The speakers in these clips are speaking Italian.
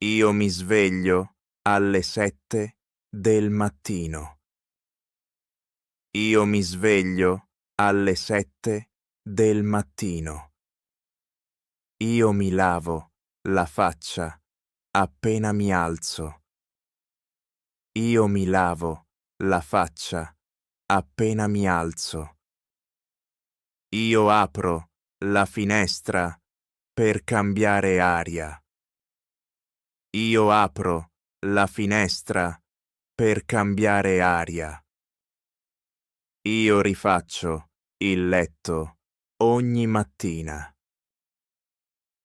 Io mi sveglio alle 7 del mattino. Io mi sveglio alle 7 del mattino. Io mi lavo la faccia appena mi alzo. Io mi lavo la faccia appena mi alzo. Io apro la finestra per cambiare aria. Io apro la finestra per cambiare aria. Io rifaccio il letto ogni mattina.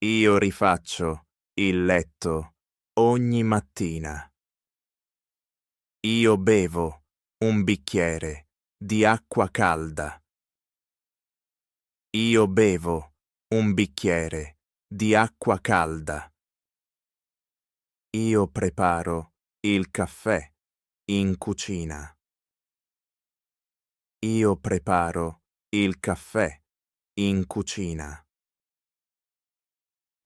Io rifaccio il letto ogni mattina. Io bevo un bicchiere di acqua calda. Io bevo un bicchiere di acqua calda. Io preparo il caffè in cucina. Io preparo il caffè in cucina.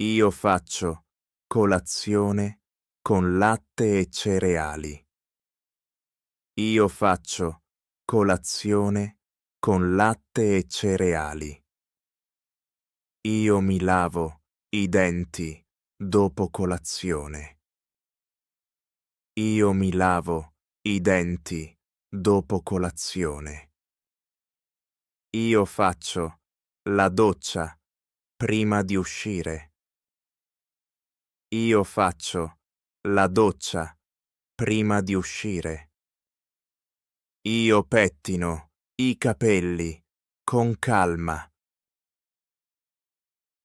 Io faccio colazione con latte e cereali. Io faccio colazione con latte e cereali. Io mi lavo i denti dopo colazione. Io mi lavo i denti dopo colazione. Io faccio la doccia prima di uscire. Io faccio la doccia prima di uscire. Io pettino i capelli con calma.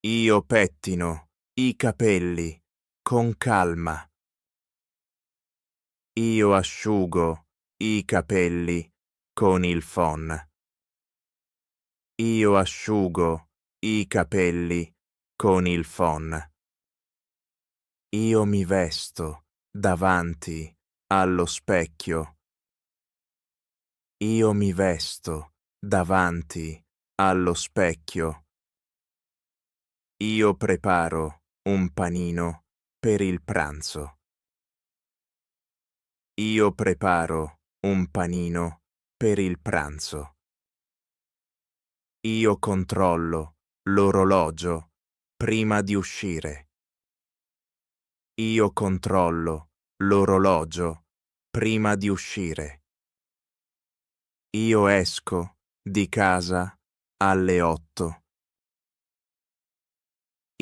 Io pettino i capelli con calma. Io asciugo i capelli con il phon. Io asciugo i capelli con il phon. Io mi vesto davanti allo specchio. Io mi vesto davanti allo specchio. Io preparo un panino per il pranzo. Io preparo un panino per il pranzo. Io controllo l'orologio prima di uscire. Io controllo l'orologio prima di uscire. Io esco di casa alle 8.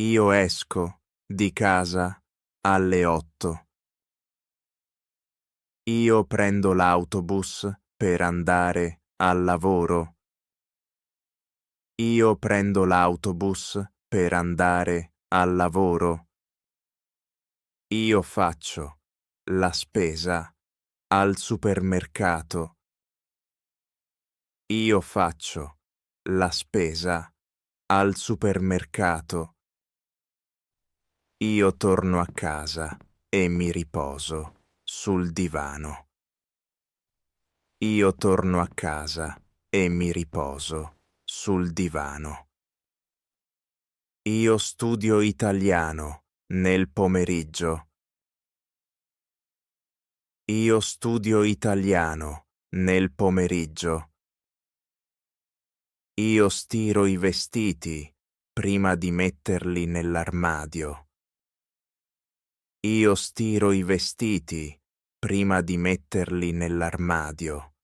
Io esco di casa alle 8. Io prendo l'autobus per andare al lavoro. Io prendo l'autobus per andare al lavoro. Io faccio la spesa al supermercato. Io faccio la spesa al supermercato. Io torno a casa e mi riposo sul divano. Io torno a casa e mi riposo sul divano. Io studio italiano nel pomeriggio. Io studio italiano nel pomeriggio. Io stiro i vestiti prima di metterli nell'armadio. Io stiro i vestiti prima di metterli nell'armadio.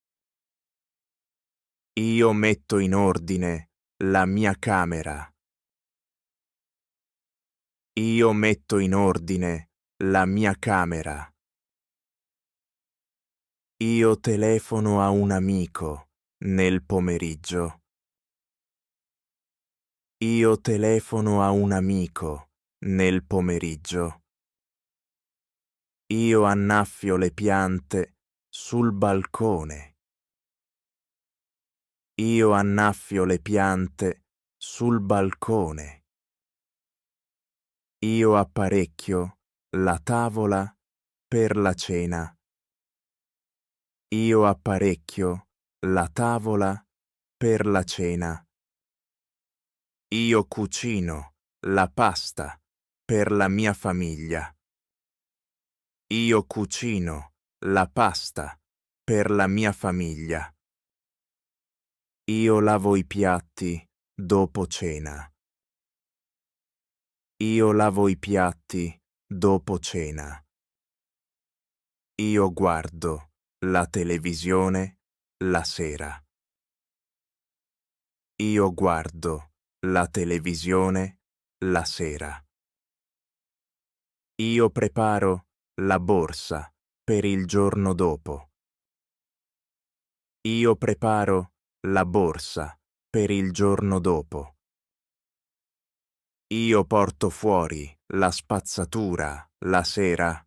Io metto in ordine la mia camera. Io metto in ordine la mia camera. Io telefono a un amico nel pomeriggio. Io telefono a un amico nel pomeriggio. Io annaffio le piante sul balcone. Io annaffio le piante sul balcone. Io apparecchio la tavola per la cena. Io apparecchio la tavola per la cena. Io cucino la pasta per la mia famiglia. Io cucino la pasta per la mia famiglia. Io lavo i piatti dopo cena. Io lavo i piatti dopo cena. Io guardo la televisione la sera. Io guardo la televisione la sera. Io preparo la borsa per il giorno dopo. Io preparo la borsa per il giorno dopo. Io porto fuori la spazzatura la sera.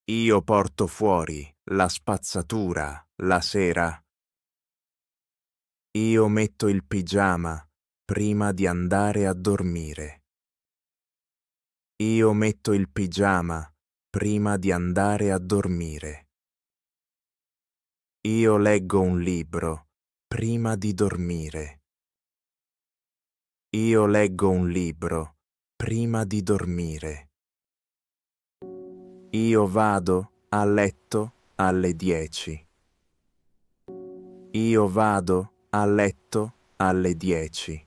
Io porto fuori la spazzatura la sera. Io metto il pigiama prima di andare a dormire. Io metto il pigiama prima di andare a dormire. Io leggo un libro prima di dormire. Io leggo un libro prima di dormire. Io vado a letto alle 10. Io vado a letto alle 10.